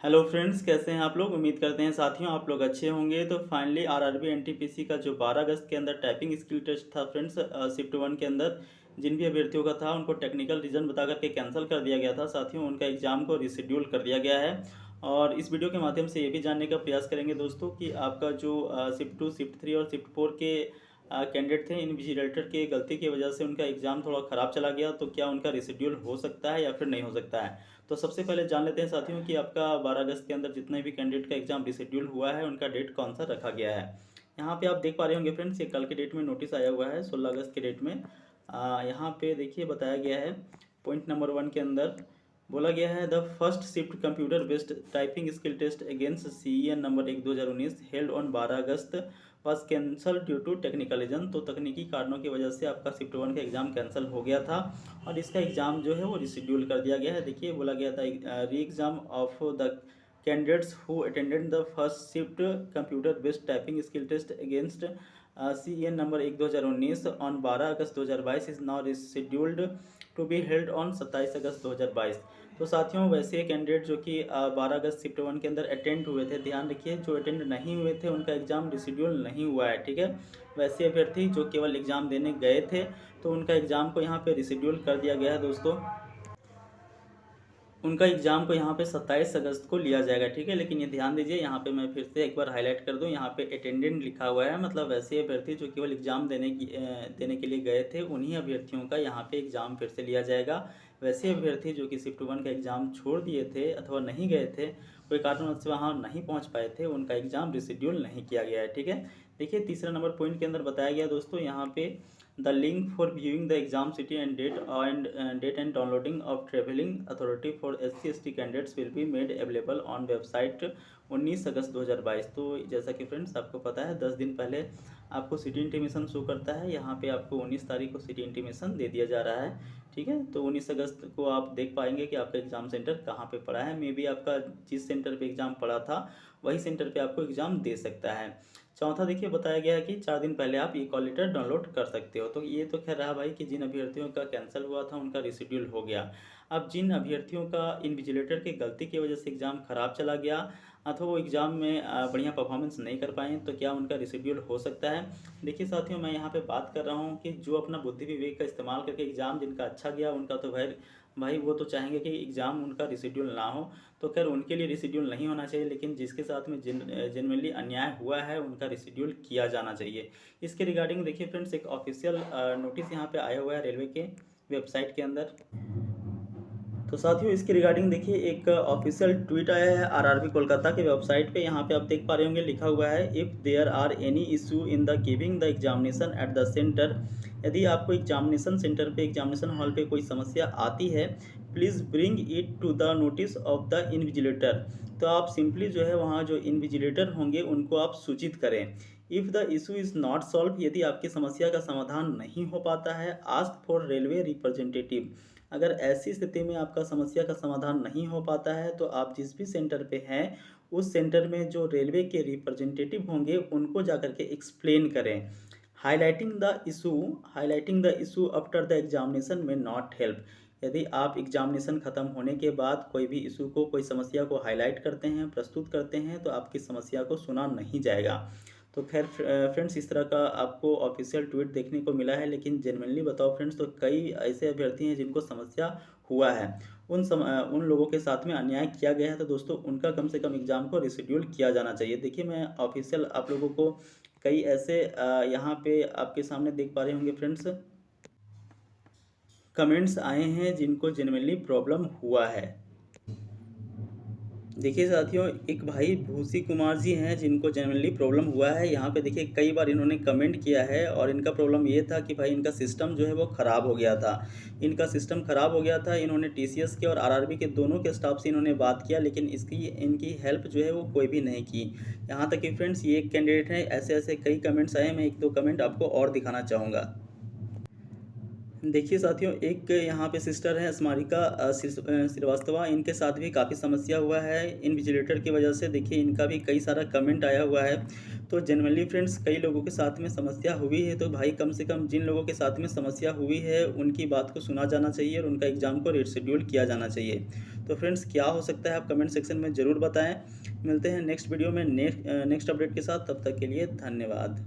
Hello friends, कैसे हैं आप लोग। उम्मीद करते हैं साथियों आप लोग अच्छे होंगे। तो फाइनली आरआरबी एनटीपीसी का जो 12 अगस्त के अंदर टाइपिंग स्किल टेस्ट था फ्रेंड्स, शिफ्ट 1 के अंदर जिन भी अभ्यर्थियों का था उनको टेक्निकल रीज़न बता करके कैंसिल कर दिया गया था साथियों। उनका एग्ज़ाम को रिशेड्यूल कर दिया गया है। और इस वीडियो के माध्यम से ये भी जानने का प्रयास करेंगे दोस्तों कि आपका जो शिफ्ट 2, शिफ्ट 3 और शिफ्ट 4 के कैंडिडेट थे, इन्विजिलेटर के गलती की वजह से उनका एग्ज़ाम थोड़ा ख़राब चला गया, तो क्या उनका रिशेड्यूल हो सकता है या फिर नहीं हो सकता है। तो सबसे पहले जान लेते हैं साथियों कि आपका 12 अगस्त के अंदर जितने भी कैंडिडेट का एग्ज़ाम रिशेड्यूल हुआ है उनका डेट कौन सा रखा गया है। यहाँ पे आप देख पा रहे होंगे फ्रेंड्स, ये कल के डेट में नोटिस आया हुआ है 16 अगस्त के डेट में। यहाँ पे देखिए बताया गया है पॉइंट नंबर 1 के अंदर बोला गया है the first shift computer based typing skill test against CEN number 1/2019 held on 12 August was cancelled due to technical reason. तो तकनीकी कारणों की वजह से आपका शिफ्ट 1 का एग्ज़ाम कैंसिल हो गया था और इसका एग्ज़ाम जो है वो रिशेड्यूल कर दिया गया है। देखिए बोला गया था re exam of the candidates who attended the first shift computer based typing skill test against CEN number 1/2019 on 12 August 2022 is now rescheduled to be held on 27 August 2022। तो साथियों वैसे कैंडिडेट जो कि 12 अगस्त शिफ्ट 1 के अंदर अटेंड हुए थे, ध्यान रखिए जो अटेंड नहीं हुए थे उनका एग्ज़ाम रिशेड्यूल नहीं हुआ है, ठीक है। वैसे अभ्यर्थी जो केवल एग्ज़ाम देने गए थे तो उनका एग्ज़ाम को यहाँ पे रिशेड्यूल कर दिया गया है दोस्तों। उनका एग्ज़ाम को यहाँ पे 27 अगस्त को लिया जाएगा, ठीक है। लेकिन ये ध्यान दीजिए, यहाँ पे मैं फिर से एक बार हाईलाइट कर दूँ, यहाँ पे अटेंडेंट लिखा हुआ है, मतलब वैसे अभ्यर्थी जो केवल एग्ज़ाम देने के लिए गए थे उन्हीं अभ्यर्थियों का यहाँ पे एग्ज़ाम फिर से लिया जाएगा। वैसे अभ्यर्थी जो कि शिफ्ट 1 का एग्ज़ाम छोड़ दिए थे अथवा नहीं गए थे, कोई कारणवश से वहाँ नहीं पहुँच पाए थे, उनका एग्ज़ाम रिशेड्यूल नहीं किया गया है, ठीक है। देखिए तीसरा नंबर पॉइंट के अंदर बताया गया दोस्तों, यहाँ पे the link for viewing the exam city and date and downloading of travelling authority for SC/ST candidates will be made available on website 19 August 2022। तो जैसा कि फ्रेंड्स आपको पता है 10 दिन पहले आपको सिटी इंटीमेशन शो करता है, यहाँ पे आपको 19 तारीख को सिटी इंटीमेशन दे दिया जा रहा है, ठीक है। तो 19 अगस्त को आप देख पाएंगे कि आपका एग्ज़ाम सेंटर कहाँ पे पड़ा है। मे बी आपका जिस सेंटर पे एग्ज़ाम पड़ा था वही सेंटर पे आपको एग्ज़ाम दे सकता है। चौथा देखिए बताया गया है कि 4 दिन पहले आप ई कॉल लेटर डाउनलोड कर सकते हो। तो ये तो खैर रहा भाई कि जिन अभ्यर्थियों का कैंसिल हुआ था उनका रिशेड्यूल हो गया। अब जिन अभ्यर्थियों का इन्विजिलेटर की गलती की वजह से एग्ज़ाम ख़राब चला गया अथवा वो एग्ज़ाम में बढ़िया परफॉर्मेंस नहीं कर पाए, तो क्या उनका रिशेड्यूल हो सकता है। देखिए साथियों, मैं यहाँ पे बात कर रहा हूँ कि जो अपना बुद्धि विवेक का इस्तेमाल करके एग्ज़ाम जिनका अच्छा गया उनका तो भाई वो तो चाहेंगे कि एग्ज़ाम उनका रिशेड्यूल ना हो। तो खैर उनके लिए रिशेड्यूल नहीं होना चाहिए, लेकिन जिसके साथ में जेनुइनली अन्याय हुआ है उनका रिशेड्यूल किया जाना चाहिए। इसके रिगार्डिंग देखिए फ्रेंड्स, एक ऑफिशियल नोटिस यहाँ पे आया हुआ है रेलवे के वेबसाइट के अंदर। तो साथियों इसके रिगार्डिंग देखिए एक ऑफिशियल ट्वीट आया है आरआरबी कोलकाता के वेबसाइट पे। यहाँ पे आप देख पा रहे होंगे लिखा हुआ है if there are any issue in the giving the examination at the centre. यदि आपको एग्जामिनेशन सेंटर पे एग्जामिनेशन हॉल पे कोई समस्या आती है, please bring it to the notice of the invigilator. तो आप सिंपली जो है वहाँ जो इन्विजिलेटर होंगे उनको आप सूचित करें। If the issue is not solve, यदि आपकी समस्या का समाधान नहीं हो पाता है, आस्क फॉर रेलवे रिप्रेजेंटेटिव। अगर ऐसी स्थिति में आपका समस्या का समाधान नहीं हो पाता है तो आप जिस भी सेंटर पे हैं उस सेंटर में जो रेलवे के रिप्रेजेंटेटिव होंगे उनको जाकर के एक्सप्लेन करें। Highlighting the issue after the examination में नॉट हेल्प। यदि आप एग्जामिनेशन ख़त्म होने के बाद कोई भी इशू को, कोई समस्या को हाईलाइट करते हैं, प्रस्तुत करते हैं, तो आपकी समस्या को सुना नहीं जाएगा। तो खैर फ्रेंड्स इस तरह का आपको ऑफिशियल ट्वीट देखने को मिला है, लेकिन जेन्युइनली बताओ फ्रेंड्स, तो कई ऐसे अभ्यर्थी हैं जिनको समस्या हुआ है, उन लोगों के साथ में अन्याय किया गया है, तो दोस्तों उनका कम से कम एग्ज़ाम को रिशेड्यूल किया जाना चाहिए। देखिए मैं ऑफिशियल आप लोगों को कई ऐसे यहाँ पे आपके सामने देख पा रहे होंगे फ्रेंड्स, कमेंट्स आए हैं जिनको जेन्युइनली प्रॉब्लम हुआ है। देखिए साथियों, एक भाई भूसी कुमार जी हैं जिनको जेनुइनली प्रॉब्लम हुआ है। यहाँ पे देखिए कई बार इन्होंने कमेंट किया है और इनका प्रॉब्लम ये था कि भाई इनका सिस्टम जो है वो ख़राब हो गया था। इनका सिस्टम ख़राब हो गया था, इन्होंने TCS के और RRB के दोनों के स्टाफ से इन्होंने बात किया, लेकिन इनकी हेल्प जो है वो कोई भी नहीं की। यहाँ तक कि फ्रेंड्स ये एक कैंडिडेट है, ऐसे ऐसे कई कमेंट्स आए, मैं 1-2 कमेंट आपको और दिखाना चाहूँगा। देखिए साथियों, एक यहाँ पे सिस्टर हैं स्मारिका श्रीवास्तवा, इनके साथ भी काफ़ी समस्या हुआ है इन्विजिलेटर की वजह से। देखिए इनका भी कई सारा कमेंट आया हुआ है। तो जनरली फ्रेंड्स कई लोगों के साथ में समस्या हुई है, तो भाई कम से कम जिन लोगों के साथ में समस्या हुई है उनकी बात को सुना जाना चाहिए और उनका एग्ज़ाम को रिशेड्यूल किया जाना चाहिए। तो फ्रेंड्स क्या हो सकता है आप कमेंट सेक्शन में ज़रूर बताएं। मिलते हैं नेक्स्ट वीडियो में नेक्स्ट अपडेट के साथ, तब तक के लिए धन्यवाद।